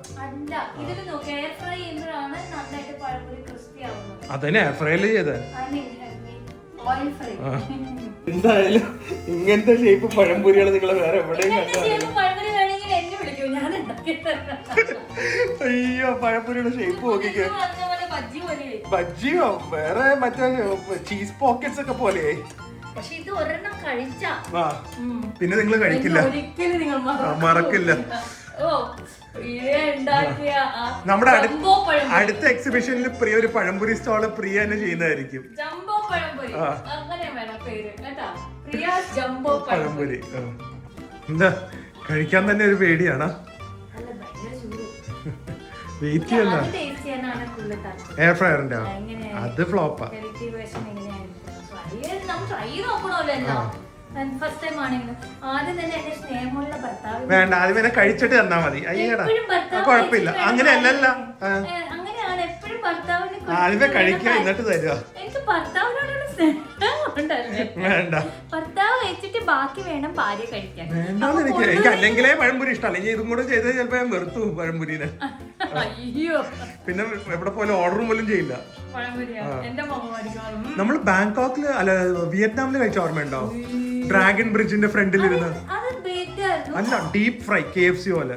അതന്നെ എയർ ഫ്രൈ ചെയ്തേ. എന്തായാലും ഇങ്ങനത്തെ ഷേപ്പ് പഴംപൊരികൾ നിങ്ങൾ വേറെ എവിടെയും അയ്യോ, പഴംപൊരിയുടെ ഷേപ്പ് നോക്കിക്കേ. ബജ്ജിയോ വേറെ മറ്റേ ചീസ് പോക്കറ്റ്സ് ഒക്കെ പോലെ. പിന്നെ നിങ്ങൾ കഴിക്കില്ല, മറക്കില്ല. നമ്മുടെ അടുത്ത എക്സിബിഷനിൽ പ്രിയ ഒരു പഴംപൊരി സ്റ്റാള് പ്രിയ തന്നെ ചെയ്യുന്നതായിരിക്കും. പഴംപൊരി എന്താ കഴിക്കാൻ തന്നെ ഒരു പേടിയാണോ? വെയിറ്റ് ചെയ്യണ്ട. എയർ ഫ്രയറിന്റെ അത് ഫ്ലോപ്പാ. വേണ്ട, ആദ്യം എന്നെ കഴിച്ചിട്ട് തന്നാ മതി. അയ്യടാ കുഴപ്പമില്ല, അങ്ങനെയല്ലല്ല. ആദ്യമേ കഴിക്കുക എന്നിട്ട് തരിക. വേണ്ട, ഭർത്താവ് കഴിച്ചിട്ട് ബാക്കി വേണം ഭാര്യ കഴിക്കാൻ. വേണ്ടെന്ന് എനിക്ക് അല്ലെങ്കിലേ പഴംപൊരി ഇഷ്ടം. അല്ലെങ്കിൽ ഇതും കൂടെ ചെയ്ത് ചിലപ്പോ ഞാൻ വെറുത്തു പഴംപൊരിനെ. അയ്യോ, പിന്നെ എവിടെ പോലും ഓർഡർ പോലും ചെയ്യില്ല. നമ്മൾ ബാങ്കോക്കില് അല്ല വിയറ്റ്നാമില് കഴിച്ച ഓർമ്മയുണ്ടോ? ഡ്രാഗൺ ബ്രിഡ്ജിന്റെ ഫ്രണ്ടിൽ ഇരുന്ന്. അല്ല, ഡീപ് ഫ്രൈ KFC പോലെ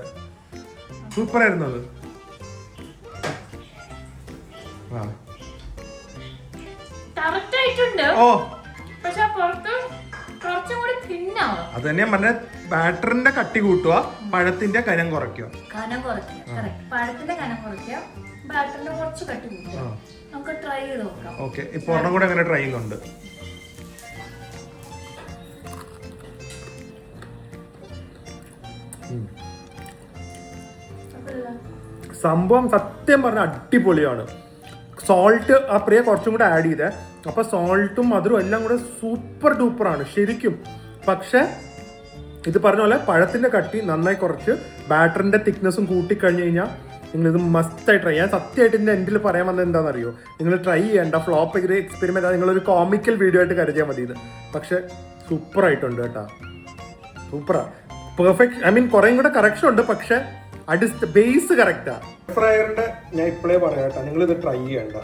സൂപ്പർ ആയിരുന്നു അത്. ഓ, അത് തന്നെ പറഞ്ഞ. ബാറ്ററിന്റെ കട്ടി കൂട്ടുക, പഴത്തിന്റെ കനം കുറയ്ക്കുക. പഴത്തിന്റെ കനം കുറയ്ക്കുക, ബാറ്ററിന്റെ കുറച്ച് കട്ടി കൂട്ടുക. നമുക്ക് ട്രൈ ചെയ്ത് നോക്കാം. ഓക്കെ, ഇപ്പൊ ഒരെണ്ണം കൂടെ അങ്ങനെ ട്രൈ ചെയ്യുന്നുണ്ട്. സംഭവം സത്യം പറഞ്ഞ അടിപൊളിയാണ്. സോൾട്ട് ആ പ്രിയ കുറച്ചും കൂടെ ആഡ് ചെയ്തേ. അപ്പൊ സോൾട്ടും മധുരവും എല്ലാം കൂടെ സൂപ്പർ ഡൂപ്പറാണ് ശരിക്കും. പക്ഷെ ഇത് പറഞ്ഞ പോലെ പഴത്തിന്റെ കട്ടി നന്നായി കുറച്ച് ബാറ്ററിന്റെ തിക്നെസ്സും കൂട്ടിക്കഴിഞ്ഞു കഴിഞ്ഞാൽ നിങ്ങൾ ഇത് മസ്റ്റായി ട്രൈ ചെയ്യാൻ. സത്യമായിട്ട് ഇതിന്റെ എൻഡിൽ പറയാൻ വന്നത് എന്താണെന്നറിയോ? നിങ്ങൾ ട്രൈ ചെയ്യേണ്ട, ഫ്ലോപ്പ് എക്സ്പെരിമെന്റ് നിങ്ങളൊരു കോമിക്കൽ വീഡിയോ ആയിട്ട് കരുതിയാൽ മതി ഇത്. പക്ഷെ സൂപ്പർ ആയിട്ടുണ്ട് കേട്ടാ, സൂപ്പറാ, പെർഫെക്റ്റ്. ഐ മീൻ കുറേയും കൂടെ കറക്ഷൻ ഉണ്ട്, പക്ഷെ ബേസ് കറക്റ്റാ. ഫ്രയറിന്റെ ഞാൻ ഇപ്പോഴേ പറയാം കേട്ടോ, നിങ്ങൾ ഇത് ട്രൈ ചെയ്യണ്ട.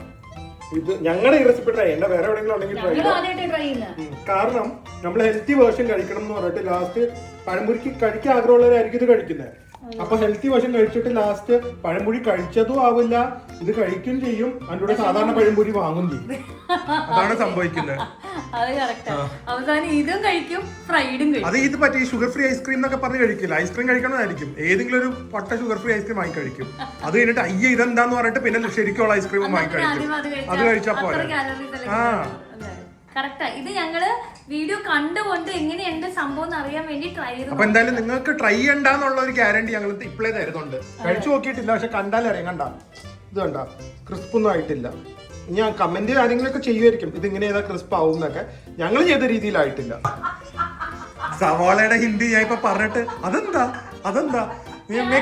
ഇത് ഞങ്ങളുടെ ഈ റെസിപ്പി ട്രൈ ചെയ്യണ്ട, വേറെ എവിടെയെങ്കിലും ഉണ്ടെങ്കിൽ ട്രൈ ചെയ്യാം. കാരണം നമ്മൾ ഹെൽത്തി വേർഷൻ കഴിക്കണം എന്ന് പറഞ്ഞിട്ട് ലാസ്റ്റ് പഴംപൊരിക്ക് കഴിക്കാൻ ആഗ്രഹമുള്ളവരായിരിക്കും ഇത് കഴിക്കുന്നത്. അപ്പൊ ഹെൽത്തി വേർഷൻ കഴിച്ചിട്ട് ലാസ്റ്റ് പഴംപൊരി കഴിച്ചതും ആവില്ല, ഇത് കഴിക്കുകയും ചെയ്യും, അതിന്റെ കൂടെ സാധാരണ പഴംപൊരി വാങ്ങും ചെയ്യും. അതാണ് സംഭവിക്കുന്നത്. അത് ഇത് പറ്റി ഷുഗർ ഫ്രീ ഐസ്ക്രീം എന്നൊക്കെ പറഞ്ഞ് കഴിക്കില്ല. ഐസ്ക്രീം കഴിക്കണമായിരിക്കും, ഏതെങ്കിലും ഒരു പൊട്ട ഷുഗർ ഫ്രീ ഐസ്ക്രീം വാങ്ങി കഴിക്കും. അത് കഴിഞ്ഞിട്ട് അയ്യ ഇതെന്താന്ന് പറഞ്ഞിട്ട് പിന്നെ ശരിക്കുള്ള ഐസ്ക്രീം വാങ്ങി കഴിക്കും. അത് കഴിച്ചാ പോലെ. ഇത് ഞങ്ങള് വീഡിയോ കണ്ടുകൊണ്ട് എങ്ങനെയുണ്ട് സംഭവം അറിയാൻ വേണ്ടി ട്രൈ ചെയ്തു. അപ്പൊ എന്തായാലും നിങ്ങൾക്ക് ട്രൈ ചെയ്യണ്ടെന്നുള്ള ഒരു ഗ്യാരണ്ടി ഞങ്ങൾ ഇപ്പോഴേ തരുന്നുണ്ട്. കഴിച്ചു നോക്കിയിട്ടില്ല, പക്ഷെ കണ്ടാലേ അറിയാം. കണ്ട ഇത് കണ്ട ക്രിസ്പൊന്നും ആയിട്ടില്ല. ഞാൻ കമന്റ് ആരെങ്കിലും ഒക്കെ ചെയ്യുമായിരിക്കും ഇത് ഇങ്ങനെ ചെയ്താൽ ക്രിസ്പ് ആവും എന്നൊക്കെ. ഞങ്ങൾ ചെയ്ത രീതിയിലായിട്ടില്ല. സവാളയുടെ ഹിന്ദി ഞാൻ ഇപ്പൊ പറഞ്ഞിട്ട് അതെന്താ അതെന്താ നീ मैं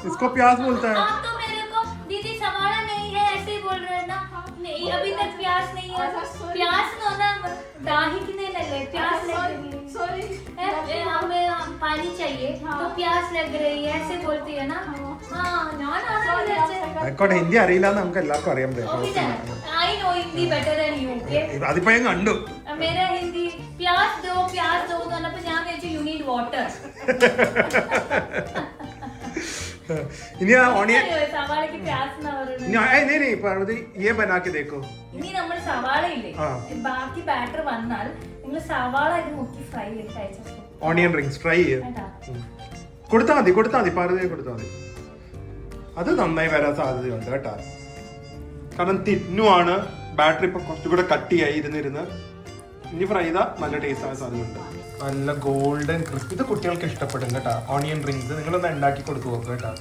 इसको प्याज बोलता है तो मेरे को दीदी सवाल नहीं है ऐसे ही बोल रहे हैं ना नहीं अभी तक प्याज नहीं है प्याज नो ना दाही की नहीं लग रही प्याज लग रही है सॉरी हमें पानी चाहिए तो प्याज लग रही है ऐसे बोलती है ना हाँ ആയിക്കോട്ടെ ഹിന്ദി അറിയില്ലാന്ന് നമുക്ക് എല്ലാവർക്കും അറിയാൻ I know Hindi better than you okay അതിപ്പോ ഞാൻ കണ്ടു मेरा हिंदी प्याज दो तो मतलब ഞാൻ വെച്ചു യു നീഡ് വാട്ടർ ഇനി ആ ഓണിയൻ സവാളയ്ക്ക് പ്യാസ് എന്നാ പറയുന്നത് नहीं नहीं पार्वती ये बना के देखो ഇനി നമ്മൾ സവാള ഇല്ലേ ബാക്കി ബാറ്റർ വന്നാൽ നിങ്ങൾ സവാള ഇത് മുക്കി ഫ്രൈ ചെയ്ത് കഴിച്ചു ഓണിയൻ റിങ്സ് ഫ്രൈ കൊടുത്താൽ മതി പാർവതി കൊടുത്താൽ മതി അത് നന്നായി വരാൻ സാധ്യതയുണ്ട് കേട്ടാ കാരണം തിന്നുമാണ് ബാറ്ററി ഇപ്പൊ കുറച്ചുകൂടെ കട്ടിയായി ഇരുന്നിരുന്ന് ഇനി ഫ്രൈ ചെയ്താൽ നല്ല ടേസ്റ്റ് ആവാൻ സാധ്യതയുണ്ട് നല്ല ഗോൾഡൻ ക്രിസ്പി ഇത് കുട്ടികൾക്ക് ഇഷ്ടപ്പെടും കേട്ടാ ഓണിയൻ റിങ്സ് നിങ്ങളൊന്ന് ഉണ്ടാക്കി കൊടുത്തു നോക്കുക കേട്ടാ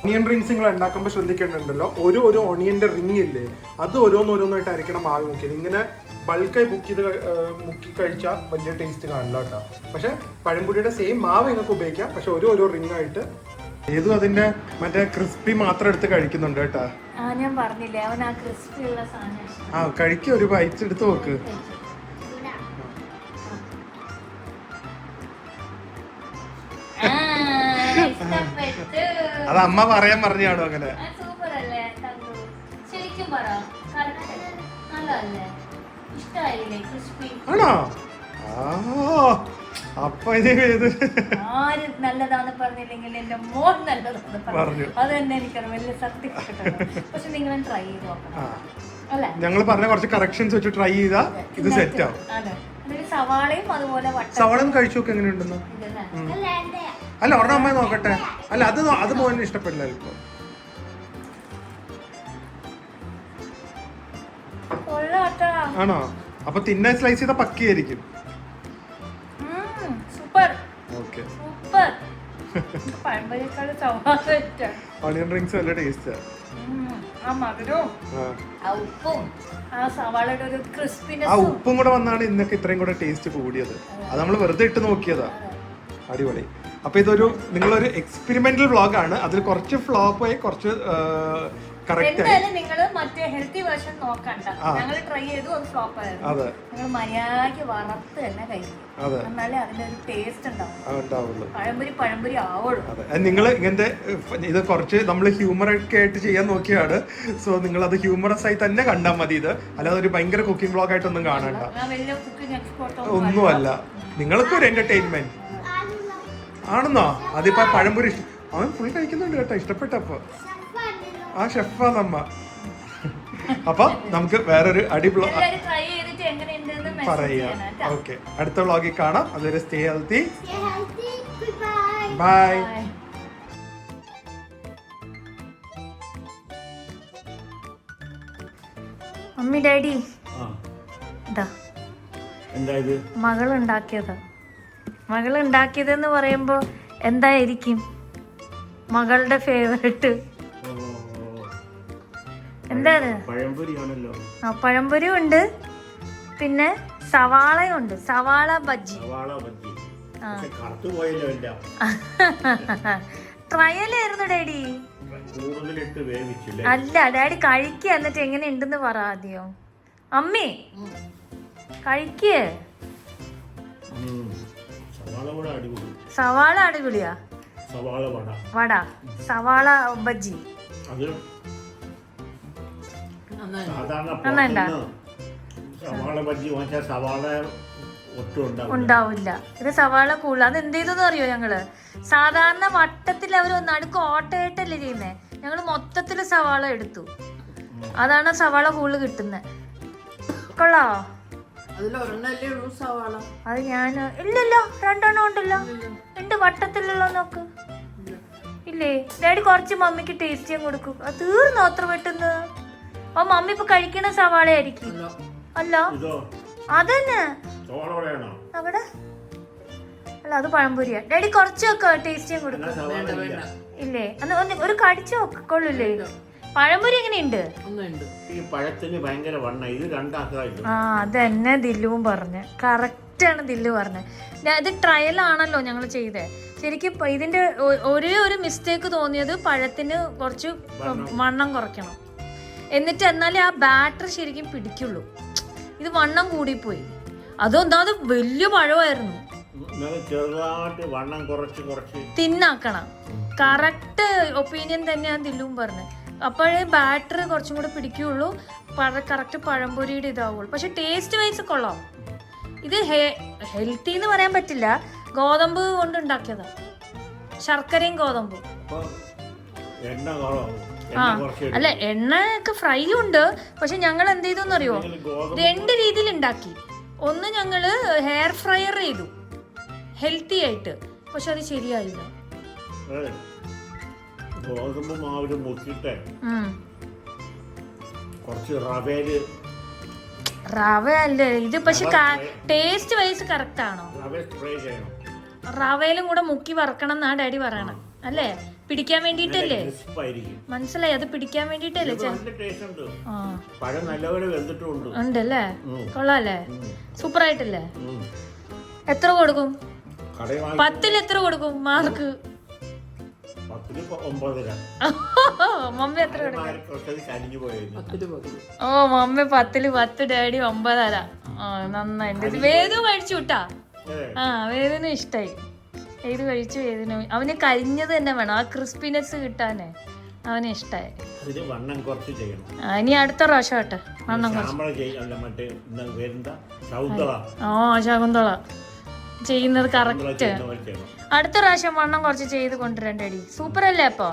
ഓണിയൻ റിങ്സ് നിങ്ങൾ ഉണ്ടാക്കുമ്പോൾ ശ്രദ്ധിക്കേണ്ടല്ലോ ഒരു ഓണിയന്റെ റിങ് ഇല്ലേ അത് ഓരോന്നോരോന്നായിട്ട് അരക്കണം മാവ് മുക്കിയത് ഇങ്ങനെ ബൾക്കായി മുക്കി കഴിച്ചാൽ വലിയ ടേസ്റ്റ് കാണില്ല കേട്ടോ പക്ഷെ പഴംപൊടിയുടെ സെയിം മാവ് നിങ്ങൾക്ക് ഉപയോഗിക്കാം പക്ഷെ ഓരോ റിങ് ആയിട്ട് ഏതും അതിന്റെ മറ്റേ ക്രിസ്പി മാത്രം എടുത്ത് കഴിക്കുന്നുണ്ട് കേട്ടാ ഞാൻ പറഞ്ഞില്ലേ അവൻ ആ ക്രിസ്പി ഉള്ള സാധനം ആ കഴിക്കുക ഒരു ബൈറ്റ്സ് എടുത്ത് നോക്ക് അത് അമ്മ പറയാൻ പറഞ്ഞാണോ അങ്ങനെ സൂപ്പർ അല്ലേ ശരിക്കും പറ നല്ലതല്ലേ ഇഷ്ടമായില്ലേ ക്രിസ്പി ആണോ അപ്പൊ ആര് നല്ലതാന്ന് പറഞ്ഞില്ലെങ്കിൽ എന്റെ മോൻ നല്ലതാന്ന് പറഞ്ഞു അത് തന്നെ എനിക്കറിയാം വലിയ സർട്ടിഫിക്കറ്റ് പക്ഷെ നിങ്ങൾ ട്രൈ ചെയ്ത് നോക്കണം അല്ലേ ഞങ്ങൾ പറഞ്ഞ കുറച്ച് കറക്ഷൻസ് വെച്ച് ട്രൈ ചെയ്താ ഇത് സെറ്റ് ആവും അതെ സവാളയും അതുപോലെ സവാളയും കഴിച്ചു നോക്ക് എങ്ങനെയുണ്ടെന്ന് അല്ല ഒരെണ്ണം അമ്മ നോക്കട്ടെ അല്ല അത് മോനെ ഇഷ്ടപ്പെടില്ല ഇപ്പൊ ആണോ അപ്പൊ തിന്നാൻ സ്ലൈസ് ചെയ്ത പക്കിയായിരിക്കും ഓണിയൻ റിങ്സ് നല്ല ടേസ്റ്റാ ആ ഉപ്പും കൂടെ വന്നാണ് ഇന്നൊക്കെ ഇത്രയും കൂടെ ടേസ്റ്റ് കൂടിയത് അത് നമ്മൾ വെറുതെ ഇട്ട് നോക്കിയതാ അടിപൊളി അപ്പൊ ഇതൊരു നിങ്ങളൊരു എക്സ്പെരിമെന്റൽ വ്ളോഗാണ് അതിൽ കുറച്ച് ഫ്ലോപ്പ് ആയി കുറച്ച് എന്തായാലും നിങ്ങൾ മറ്റേ ഹെൽത്തി വേർഷൻ നോക്കണ്ട ഞങ്ങൾ ട്രൈ ചെയ്തു അത് ഫ്ലോപ്പ് ആയിരുന്നു നിങ്ങൾ മര്യാദയ്ക്ക് വറുത്ത് തന്നെ കഴിക്കും എന്നാലേ അതിന്റെ ഒരു ടേസ്റ്റ് ഉണ്ടാവുള്ളൂ പഴംപൊരി ആവുള്ളൂ നിങ്ങൾ ഇങ്ങനത്തെ ഇത് കുറച്ച് നമ്മൾ ഹ്യൂമർ ഒക്കെ ആയിട്ട് ചെയ്യാൻ നോക്കിയാണ് സോ നിങ്ങൾ അത് ഹ്യൂമറസ് ആയി തന്നെ കണ്ടാൽ മതി ഇത് അല്ലാതെ ഒരു ഭയങ്കര കുക്കിംഗ് വ്ളോഗ് ആയിട്ടൊന്നും കാണണ്ട ഒന്നുമല്ല നിങ്ങൾക്ക് ഒരു എന്റർടൈൻമെന്റ് ആണെന്നോ അതിപ്പോ പഴംപൊരി അവൻ ഫുൾ കഴിക്കുന്നുണ്ട് കേട്ടോ ഇഷ്ടപ്പെട്ടപ്പോ ആ ഷെഫാന്നമ്മ അപ്പൊ നമുക്ക് വേറൊരു അടിപൊളി പറയാം ഓക്കെ അടുത്ത വ്ളോഗിൽ കാണാം അതുവരെ stay healthy bye mummy daddy മകളുണ്ടാക്കിയതെന്ന് പറയുമ്പോ എന്തായിരിക്കും മകളുടെ ഫേവറേറ്റ് എന്താണ് പഴംപൊരി ഉണ്ട് പിന്നെ സവാളയുണ്ട് സവാള ബജ്ജി ട്രയലായിരുന്നു ഡാഡി അല്ല ഡാഡി കഴിക്കുക എന്നിട്ട് എങ്ങനെ ഉണ്ടെന്ന് പറ ആദ്യം അമ്മേ കഴിക്കേ സവാള അടിപൊളിയാ വട സവാള ബജ്ജി ഉണ്ടാവില്ല ഇത് സവാള കൂടുതൽ അത് എന്ത് ചെയ്തെന്ന് അറിയോ ഞങ്ങള് സാധാരണ വട്ടത്തിൽ അവർ നടുക്ക് ഓട്ടയായിട്ടല്ലേ ചെയ്യുന്നേ ഞങ്ങള് മൊത്തത്തില് സവാള എടുത്തു അതാണ് സവാള കൂടുതൽ കിട്ടുന്നത് കൊള്ളോ അത് ഞാൻ ഇല്ലല്ലോ രണ്ടെണ്ണം ഉണ്ടല്ലോ ഉണ്ട് വട്ടത്തിലുള്ള നോക്ക് ഇല്ലേ ഡാഡി കുറച്ച് മമ്മിക്ക് ടേസ്റ്റ് ചെയ്യാൻ കൊടുക്കും അത് തീർന്നു അത്ര പെട്ടെന്ന് ആ മമ്മി ഇപ്പൊ കഴിക്കണ സവാള ആയിരിക്കും അല്ല അതന്നെ അവിടെ അല്ല അത് പഴംപൊരിയാ ഡാഡി കുറച്ചൊക്കെ ടേസ്റ്റ് ചെയ്യാൻ കൊടുക്കും ഇല്ലേ ഒരു കടിച്ചു നോക്കൊള്ളില്ലേ പഴംപൊരി എങ്ങനെയുണ്ട്? ഈ പഴത്തിന് ഭയങ്കര വണ്ണ, ഇത് രണ്ടാക്കായിട്ട്. ആ അതെന്നെ ദില്ലുവും പറഞ്ഞ്, കറക്റ്റാണ് ദില്ലു പറഞ്ഞത്. ഇത് ട്രയലാണല്ലോ ഞങ്ങൾ ചെയ്തേ. ശരിക്കും ഇതിന്റെ ഒരേ ഒരു മിസ്റ്റേക്ക് തോന്നിയത് പഴത്തിന് കുറച്ച് വണ്ണം കുറയ്ക്കണം, എന്നിട്ട് എന്നാലേ ആ ബാറ്റർ ശരിക്കും പിടിക്കുള്ളൂ. ഇത് വണ്ണം കൂടിപ്പോയി. അതൊന്നാമത് വലിയ പഴമായിരുന്നു. ചെറുതായിട്ട് വണ്ണം കുറച്ച് തിന്നാക്കണം. കറക്റ്റ് ഒപ്പീനിയൻ തന്നെയാണ് ദില്ലും പറഞ്ഞത്. അപ്പോഴേ ബാറ്റർ കുറച്ചും കൂടെ പിടിക്കുള്ളൂ, കറക്റ്റ് പഴംപൊരിയുടെ ഇതാവുള്ളൂ. പക്ഷെ ടേസ്റ്റ് വൈസ് കൊള്ളാം. ഇത് ഹെൽത്തി എന്ന് പറയാൻ പറ്റില്ല, ഗോതമ്പ് കൊണ്ട് ഉണ്ടാക്കിയതാ, ശർക്കരയും ഗോതമ്പും. ആ അല്ല, എണ്ണയൊക്കെ ഫ്രൈ ഉണ്ട്. പക്ഷെ ഞങ്ങൾ എന്ത് ചെയ്തെന്ന് അറിയോ, 2 രീതിയിൽ ഉണ്ടാക്കി. ഒന്ന് ഞങ്ങള് ഹെയർ ഫ്രയർ ചെയ്തു ഹെൽത്തി ആയിട്ട്, പക്ഷെ അത് ശരിയായില്ല. ഗോതമ്പ് മാവില് മുക്കിട്ട് കുറച്ച് റവ അല്ലേ ഇത്, പക്ഷെ ടേസ്റ്റ് വൈസ് കറക്റ്റ് ആണോ? റവയിലും കൂടെ മുക്കി വറക്കണം എന്നാ ഡാഡി പറയണം അല്ലേ? പിടിക്കാൻ വേണ്ടിട്ടല്ലേ? മനസ്സിലായി, അത് പിടിക്കാൻ വേണ്ടിട്ടല്ലേ? ഉണ്ടല്ലേ? കൊള്ളാല്ലേ? സൂപ്പർ ആയിട്ടല്ലേ? എത്ര കൊടുക്കും? 10-ൽ എത്ര കൊടുക്കും മാർക്ക്? മമ്മി എത്ര കൊടുക്കും? ഓ മമ്മി 10-ൽ 10, ഡാഡി 9.5. നന്നായിട്ട്. വേദു കഴിച്ചു വിട്ടാ. ആ വേദന ഇഷ്ടായി. ഏത് കഴിച്ചു വേദന. അവന് കരിഞ്ഞത് തന്നെ വേണം, ആ ക്രിസ്പിനെസ് കിട്ടാനേ അവന് ഇഷ്ടായി. ഇനി അടുത്ത പ്രാവശ്യം ആട്ടെ വണ്ണം കുറച്ച്. ശകുന്തള ചെയ്യുന്നത് കറക്റ്റ്. അടുത്ത പ്രാവശ്യം വണ്ണം കുറച്ച് ചെയ്ത് കൊണ്ടുവരണ്ടേടി. സൂപ്പർ അല്ലേ അപ്പൊ?